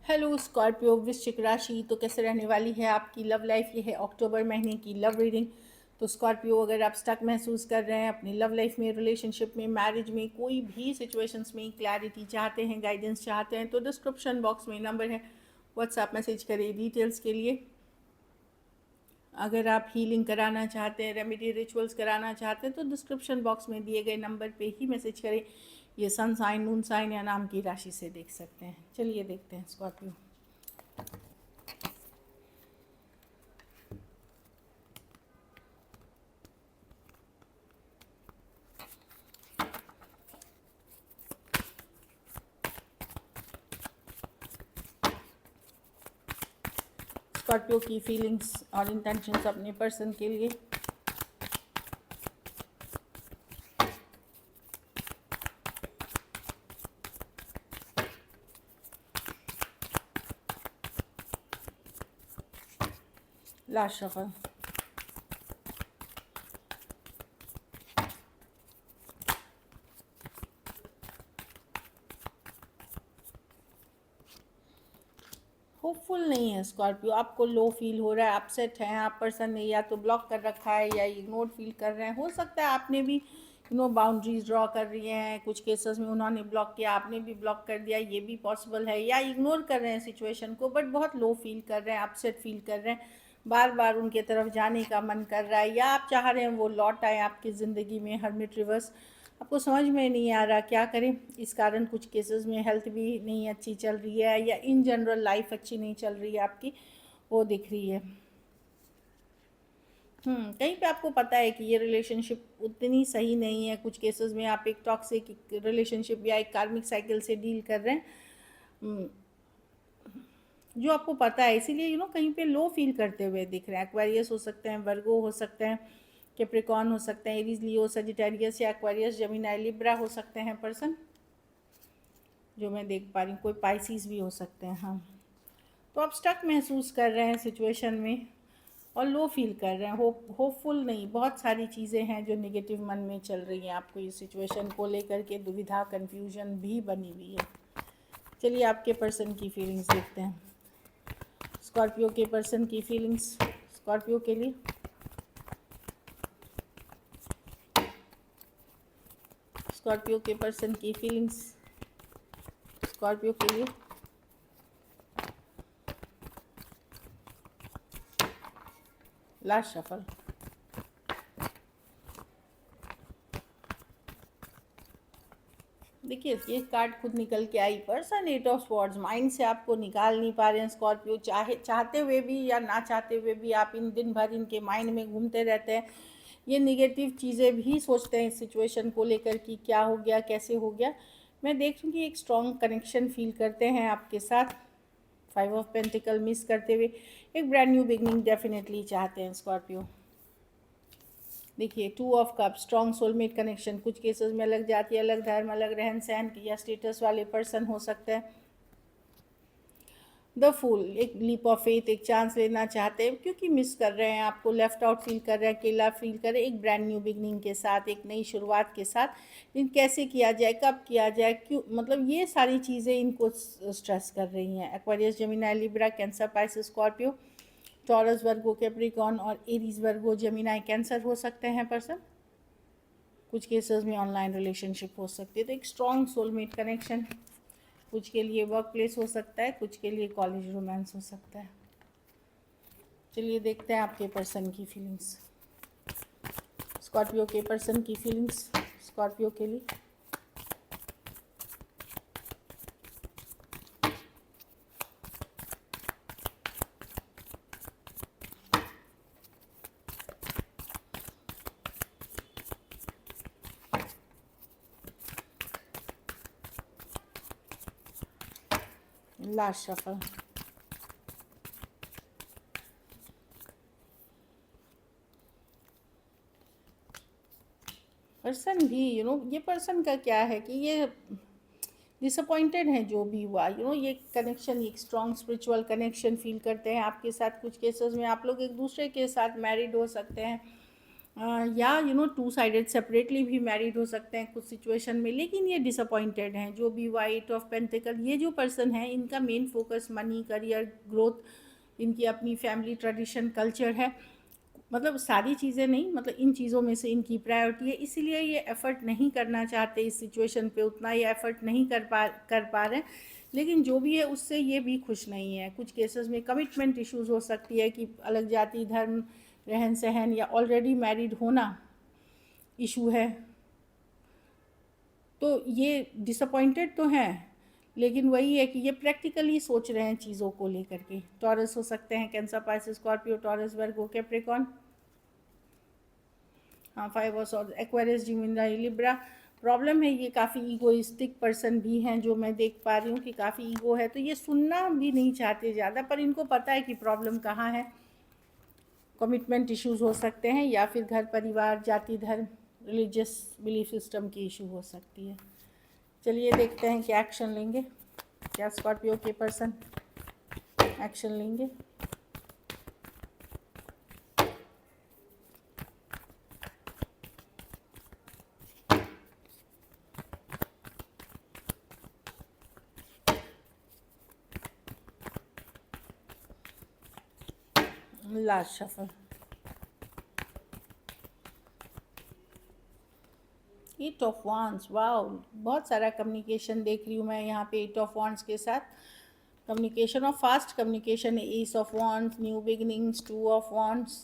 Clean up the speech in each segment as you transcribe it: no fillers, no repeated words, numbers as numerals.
Hello Scorpio वृश्चिक राशि। तो कैसे रहने वाली है आपकी लव लाइफ? ये है अक्टूबर महीने की लव रीडिंग। तो स्कॉर्पियो, अगर आप स्टक महसूस कर रहे हैं अपनी लव लाइफ में, रिलेशनशिप में, मैरिज में, कोई भी सिचुएशंस में क्लैरिटी चाहते हैं, गाइडेंस चाहते हैं, तो डिस्क्रिप्शन बॉक्स में नंबर है, व्हाट्सएप मैसेज करें डिटेल्स के लिए। अगर आप हीलिंग कराना चाहते हैं, रेमेडी रिचुअल्स कराना चाहते हैं, तो डिस्क्रिप्शन बॉक्स में दिए गए नंबर पे ही मैसेज करें। ये सन साइन, मून साइन या नाम की राशि से देख सकते हैं। चलिए देखते हैं स्कॉर्पियो। स्कॉर्पियो की फीलिंग्स और इंटेंशंस अपने पर्सन के लिए। Last shuffle. होपफुल नहीं है स्कॉर्पियो, आपको लो फील हो रहा है, अपसेट हैं आप। पर्सन ने या तो ब्लॉक कर रखा है या इग्नोर फील कर रहे हैं। हो सकता है आपने भी बाउंड्रीज ड्रॉ कर रही हैं, कुछ केसेस में उन्होंने ब्लॉक किया, आपने भी ब्लॉक कर दिया, ये भी पॉसिबल है। या इग्नोर कर रहे हैं सिचुएशन को, बट बहुत लो फील कर रहे हैं, अपसेट फील कर रहे हैं, बार बार उनके तरफ जाने का मन कर रहा है, या आप चाह रहे हैं वो लौट आए आपकी ज़िंदगी में। हर्मिट रिवर्स, आपको समझ में नहीं आ रहा क्या करें। इस कारण कुछ केसेस में हेल्थ भी नहीं अच्छी चल रही है, या इन जनरल लाइफ अच्छी नहीं चल रही है आपकी, वो दिख रही है। कहीं पे आपको पता है कि ये रिलेशनशिप उतनी सही नहीं है। कुछ केसेस में आप एक टॉक्सिक रिलेशनशिप या एक कार्मिक साइकिल से डील कर रहे हैं, जो आपको पता है। इसीलिए कहीं पे लो फील करते हुए दिख रहे हैं। एक्वेरियस हो सकते हैं, वर्गो हो सकते हैं, कैप्रिकॉर्न हो सकते हैं, एरीज, लियो, सजिटेरियस या एक्वेरियस, जेमिनी, लिब्रा हो सकते हैं पर्सन, जो मैं देख पा रही हूँ। कोई पाइसिस भी हो सकते हैं। हाँ, तो आप स्टक महसूस कर रहे हैं सिचुएशन में और लो फील कर रहे हैं। होपफुल नहीं, बहुत सारी चीज़ें हैं जो नेगेटिव मन में चल रही हैं। आपको इस सिचुएशन को लेकर के दुविधा, कन्फ्यूजन भी बनी हुई है। चलिए आपके पर्सन की फीलिंग्स देखते हैं। स्कॉर्पियो के पर्सन की फीलिंग्स स्कॉर्पियो के लिए। स्कॉर्पियो के पर्सन की फीलिंग्स स्कॉर्पियो के लिए। Last shuffle. देखिए, ये कार्ड खुद निकल के आई। पर्सन 8 ऑफ स्वॉर्ड्स, माइंड से आपको निकाल नहीं पा रहे हैं स्कॉर्पियो। चाहते हुए भी या ना चाहते हुए भी आप इन दिन भर इनके माइंड में घूमते रहते हैं। ये निगेटिव चीज़ें भी सोचते हैं इस सिचुएशन को लेकर कि क्या हो गया, कैसे हो गया। मैं देख रही हूँ कि एक स्ट्रॉन्ग कनेक्शन फील करते हैं आपके साथ। 5 ऑफ पेंटिकल मिस करते हुए एक ब्रांड न्यू बिगनिंग डेफिनेटली चाहते हैं स्कॉर्पियो। देखिए, 2 of cup, strong soulmate connection. कुछ केसेस में अलग जाति, अलग धर्म, अलग रहन सहन या स्टेटस वाले पर्सन हो सकते हैं। द फूल, एक लीप ऑफ फेथ, एक चांस लेना चाहते हैं क्योंकि मिस कर रहे हैं आपको, लेफ्ट आउट फील कर रहे हैं, अकेला फील कर रहे हैं। एक ब्रांड न्यू बिगनिंग के साथ, एक नई शुरुआत के साथ, लेकिन कैसे किया जाए, कब किया जाए, क्यों, मतलब ये सारी चीज़ें इनको स्ट्रेस कर रही हैं। Aquarius, Gemini, Libra, Cancer, Pisces, Scorpio, Taurus, Virgo, Capricorn और एरीज, वर्गो, जेमिनी, कैंसर हो सकते हैं पर्सन। कुछ केसेस में ऑनलाइन रिलेशनशिप हो सकती है। तो एक स्ट्रॉन्ग सोलमेट कनेक्शन, कुछ के लिए वर्क प्लेस हो सकता है, कुछ के लिए कॉलेज रोमांस हो सकता है। चलिए देखते हैं आपके पर्सन की फीलिंग्स। स्कॉर्पियो के पर्सन की फीलिंग्स स्कॉर्पियो के लिए। Last shuffle. पर्सन भी ये पर्सन का क्या है कि ये डिसअपॉइंटेड हैं जो भी हुआ। ये कनेक्शन, एक स्ट्रॉन्ग स्पिरिचुअल कनेक्शन फील करते हैं आपके साथ। कुछ केसेस में आप लोग एक दूसरे के साथ मैरिड हो सकते हैं, या टू साइडेड सेपरेटली भी मैरिड हो सकते हैं कुछ सिचुएशन में, लेकिन ये डिसअपॉइंटेड हैं। जो भी वाइट ऑफ पेंटिकल, ये जो पर्सन है इनका main focus money, career, growth, इनकी अपनी फैमिली ट्रेडिशन, कल्चर है, मतलब सारी चीज़ें नहीं, मतलब इन चीज़ों में से इनकी प्रायोरिटी है, इसीलिए ये एफ़र्ट नहीं करना चाहते इस सिचुएशन पे, उतना ये एफ़र्ट नहीं कर पा रहे हैं। लेकिन जो भी है उससे ये भी खुश नहीं है। कुछ केसेस में कमिटमेंट इश्यूज़ हो सकती है कि अलग जाति, धर्म, रहन सहन या ऑलरेडी मैरिड होना इशू है। तो ये डिसअपॉइंटेड तो हैं, लेकिन वही है कि ये प्रैक्टिकली सोच रहे हैं चीज़ों को लेकर के। टॉरस हो सकते हैं, cancer, Pisces, Scorpio, Taurus, Virgo, Capricorn. हाँ, 5 और sword, Aquarius, Gemini, Libra. Problem है ये काफ़ी ईगोइस्टिक पर्सन भी हैं, जो मैं देख पा रही हूँ कि काफ़ी ईगो है, तो ये सुनना भी नहीं चाहते ज़्यादा, पर इनको पता है कि प्रॉब्लम कहाँ है। कमिटमेंट इश्यूज़ हो सकते हैं, या फिर घर परिवार, जाति, धर्म, रिलीजियस बिलीफ सिस्टम की इशू हो सकती है। चलिए देखते हैं क्या एक्शन लेंगे, क्या स्कॉर्पियो के पर्सन एक्शन लेंगे। Last shuffle, 8 of wands. Wow, बहुत सारा कम्युनिकेशन देख रही हूँ मैं यहाँ पे 8 ऑफ वांड्स के साथ। कम्युनिकेशन और fast communication, S of wands, new beginnings, 2 of wands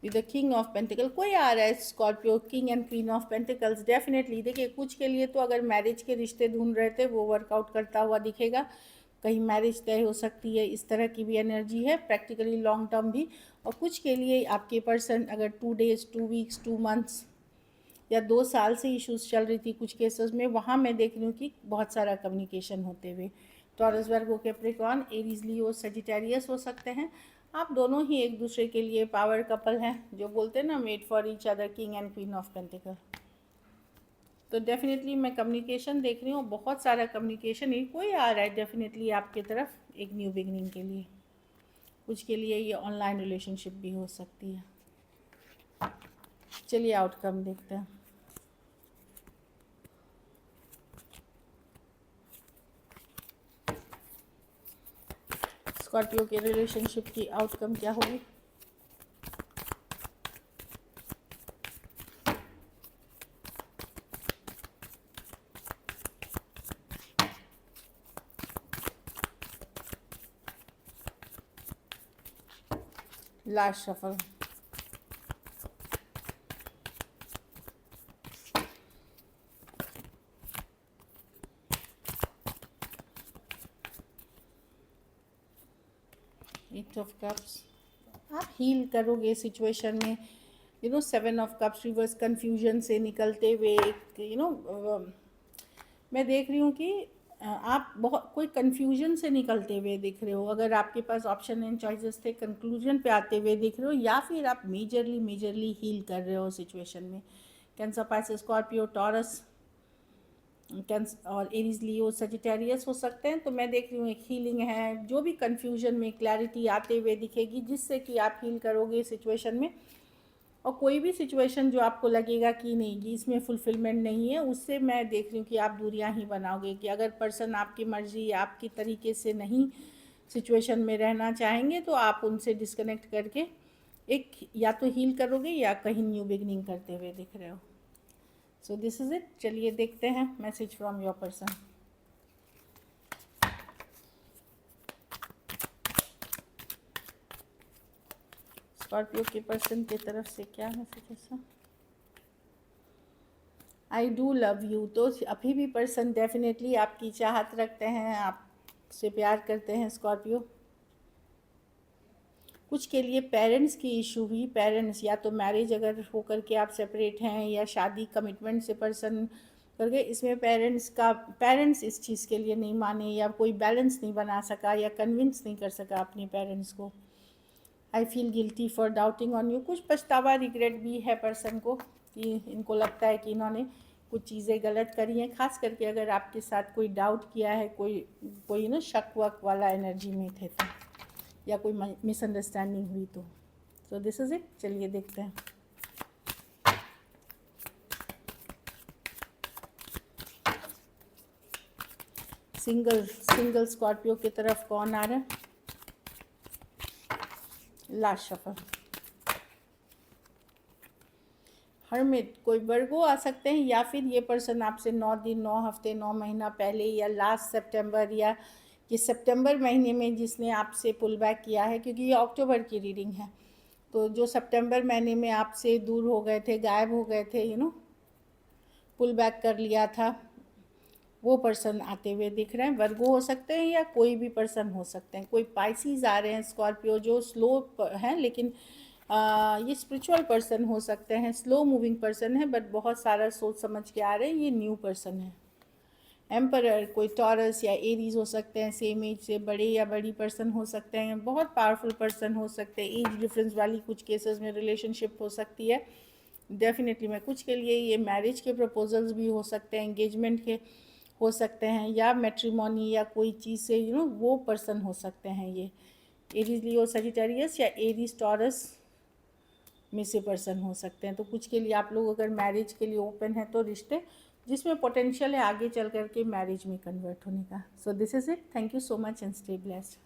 with the king of pentacle. कोई आ रहा है Scorpio, king and queen of pentacles. Definitely देखिए, कुछ के लिए तो अगर मैरिज के रिश्ते ढूंढ रहे थे वो वर्कआउट करता हुआ दिखेगा, कहीं मैरिज तय हो सकती है, इस तरह की भी एनर्जी है, प्रैक्टिकली लॉन्ग टर्म भी। और कुछ के लिए आपके पर्सन अगर 2 डेज, 2 वीक्स, 2 मंथ्स या 2 साल से इश्यूज चल रही थी कुछ केसेस में, वहाँ मैं देख रही हूँ कि बहुत सारा कम्युनिकेशन होते हुए। टॉरस, वर्गो, कैप्रिकॉर्न, एरीज, लियो, सजिटेरियस हो सकते हैं। आप दोनों ही एक दूसरे के लिए पावर कपल हैं, जो बोलते हैं ना, made for each other, king and queen of pentacle. तो डेफिनेटली मैं कम्युनिकेशन देख रही हूँ, बहुत सारा कम्युनिकेशन ही कोई आ रहा है डेफिनेटली आपकी तरफ एक न्यू बिगनिंग के लिए। कुछ के लिए ये ऑनलाइन रिलेशनशिप भी हो सकती है। चलिए आउटकम देखते हैं। स्कॉर्पियो के रिलेशनशिप की आउटकम क्या होगी? Last shuffle, eight of cups. आप हील करोगे सिचुएशन में, 7 ऑफ कप्स रिवर्स, कन्फ्यूजन से निकलते हुए एक मैं देख रही हूँ कि आप बहुत कोई कन्फ्यूजन से निकलते हुए दिख रहे हो। अगर आपके पास ऑप्शन एंड चॉइसेस थे, कंक्लूजन पे आते हुए दिख रहे हो, या फिर आप मेजरली हील कर रहे हो सिचुएशन में। Cancer, Pisces, Scorpio, taurus, cancer और एरीज, लियो, सजिटेरियस हो सकते हैं। तो मैं देख रही हूँ एक हीलिंग है, जो भी कन्फ्यूजन में क्लैरिटी आते हुए दिखेगी, जिससे कि आप हील करोगे सिचुएशन में। और कोई भी सिचुएशन जो आपको लगेगा कि नहीं कि इसमें फुलफिलमेंट नहीं है, उससे मैं देख रही हूँ कि आप दूरियां ही बनाओगे। कि अगर पर्सन आपकी मर्जी या आपकी तरीके से नहीं सिचुएशन में रहना चाहेंगे, तो आप उनसे डिस्कनेक्ट करके एक या तो हील करोगे या कहीं न्यू बिगनिंग करते हुए दिख रहे हो। So this is it. चलिए देखते हैं message from your person. Scorpio के पर्सन की तरफ से क्या मैसेज है sir? I do love you. तो अभी भी पर्सन डेफिनेटली आपकी चाहत रखते हैं, आपसे प्यार करते हैं स्कॉर्पियो। कुछ के लिए पेरेंट्स की इशू भी, पेरेंट्स या तो मैरिज अगर हो करके आप सेपरेट हैं, या शादी कमिटमेंट से पर्सन करके, इसमें पेरेंट्स इस चीज़ के लिए नहीं माने, या कोई बैलेंस नहीं बना सका, या कन्विंस नहीं कर सका अपने पेरेंट्स को। I feel guilty for doubting on you. कुछ पछतावा, रिग्रेट भी है पर्सन को, कि इनको लगता है कि इन्होंने कुछ चीज़ें गलत करी हैं, खास करके अगर आपके साथ कोई डाउट किया है, कोई ना शक वक वाला एनर्जी में थे तो, या कोई मिसअंडरस्टैंडिंग हुई तो। So this is it. चलिए देखते हैं। सिंगल स्कॉर्पियो की तरफ कौन आ रहा है? Last shuffle. हर्मिट, कोई वर्गो आ सकते हैं, या फिर ये पर्सन आपसे 9 दिन, 9 हफ्ते, 9 महीना पहले, या लास्ट सितंबर, या कि सितंबर महीने में जिसने आपसे पुल बैक किया है, क्योंकि ये अक्टूबर की रीडिंग है। तो जो सितंबर महीने में आपसे दूर हो गए थे, गायब हो गए थे, पुल बैक कर लिया था, वो पर्सन आते हुए दिख रहे हैं। वर्गो हो सकते हैं या कोई भी पर्सन हो सकते हैं। कोई पाइसीज आ रहे हैं, स्कॉर्पियो जो स्लो हैं, लेकिन ये स्पिरिचुअल पर्सन हो सकते हैं, स्लो मूविंग पर्सन है, बट बहुत सारा सोच समझ के आ रहे हैं। ये न्यू पर्सन है। एम्परर, कोई टॉरस या एरीज हो सकते हैं, सेम एज से बड़े या बड़ी पर्सन हो सकते हैं, बहुत पावरफुल पर्सन हो सकते हैं। एज डिफरेंस वाली कुछ केसेस में रिलेशनशिप हो सकती है डेफिनेटली में। कुछ के लिए ये मैरिज के प्रपोजल्स भी हो सकते हैं, एंगेजमेंट के हो सकते हैं, या मैट्रिमोनी या कोई चीज़ से वो पर्सन हो सकते हैं। ये एरीज, लियो, सजिटेरियस या एरीज टॉरस में से पर्सन हो सकते हैं। तो कुछ के लिए आप लोग अगर मैरिज के लिए ओपन है तो रिश्ते जिसमें पोटेंशियल है आगे चल करके मैरिज में कन्वर्ट होने का। So this is it. Thank you so much and stay blessed.